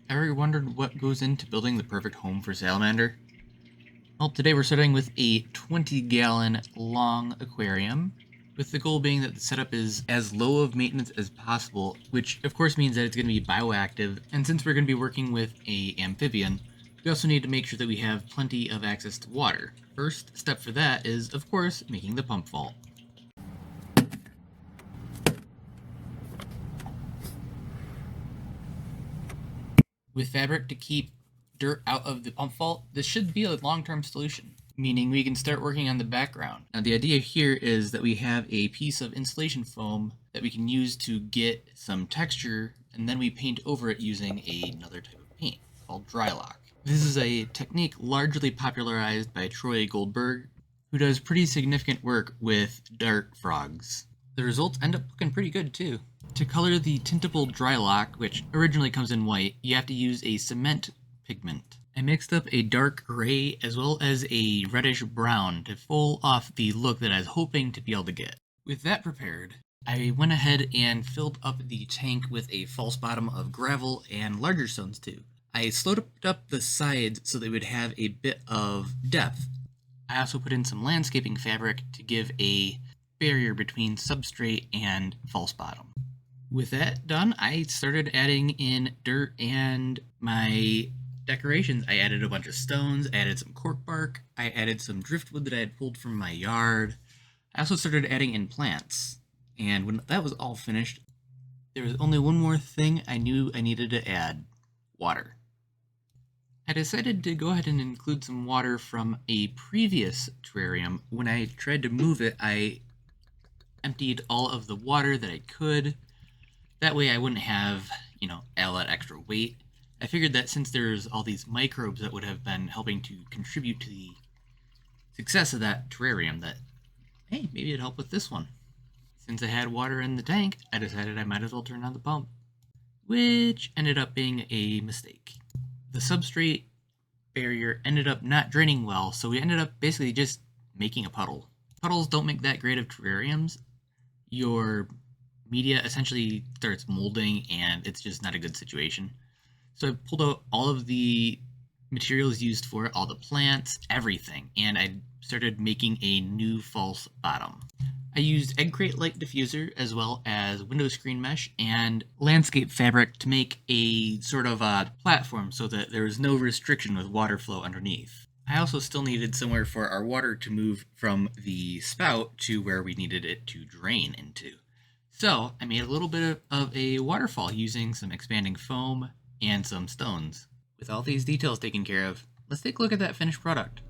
Ever wondered what goes into building the perfect home for salamander? Well, today we're starting with a 20-gallon long aquarium, with the goal being that the setup is as low of maintenance as possible, which of course means that it's going to be bioactive, and since we're going to be working with a amphibian, we also need to make sure that we have plenty of access to water. First step for that is, of course, making the pump vault. With fabric to keep dirt out of the pump vault, this should be a long-term solution, meaning we can start working on the background. Now the idea here is that we have a piece of insulation foam that we can use to get some texture, and then we paint over it using another type of paint called dry lock. This is a technique largely popularized by Troy Goldberg, who does pretty significant work with dart frogs. The results end up looking pretty good too. To color the tintable dry lock, which originally comes in white, you have to use a cement pigment. I mixed up a dark gray as well as a reddish brown to pull off the look that I was hoping to be able to get. With that prepared, I went ahead and filled up the tank with a false bottom of gravel and larger stones too. I slowed up the sides so they would have a bit of depth. I also put in some landscaping fabric to give a barrier between substrate and false bottom. With that done, I started adding in dirt and my decorations. I added a bunch of stones, I added some cork bark, I added some driftwood that I had pulled from my yard. I also started adding in plants. And when that was all finished, there was only one more thing I knew I needed to add: water. I decided to go ahead and include some water from a previous terrarium. When I tried to move it, I emptied all of the water that I could. That way I wouldn't have, all that extra weight. I figured that since there's all these microbes that would have been helping to contribute to the success of that terrarium, that, hey, maybe it'd help with this one. Since I had water in the tank, I decided I might as well turn on the pump, which ended up being a mistake. The substrate barrier ended up not draining well, so we ended up basically just making a puddle. Puddles don't make that great of terrariums. Your media essentially starts molding and it's just not a good situation. So I pulled out all of the materials used for it, all the plants, everything, and I started making a new false bottom. I used egg crate light diffuser as well as window screen mesh and landscape fabric to make a sort of a platform so that there was no restriction with water flow underneath. I also still needed somewhere for our water to move from the spout to where we needed it to drain into. So I made a little bit of a waterfall using some expanding foam and some stones. With all these details taken care of, let's take a look at that finished product.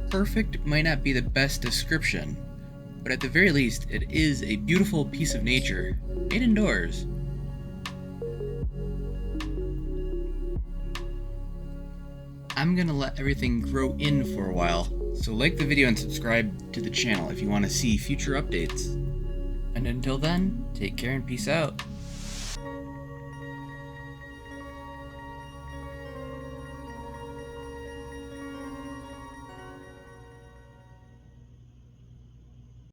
Perfect might not be the best description, but at the very least, it is a beautiful piece of nature made indoors. I'm gonna let everything grow in for a while, so like the video and subscribe to the channel if you want to see future updates. And until then, take care and peace out.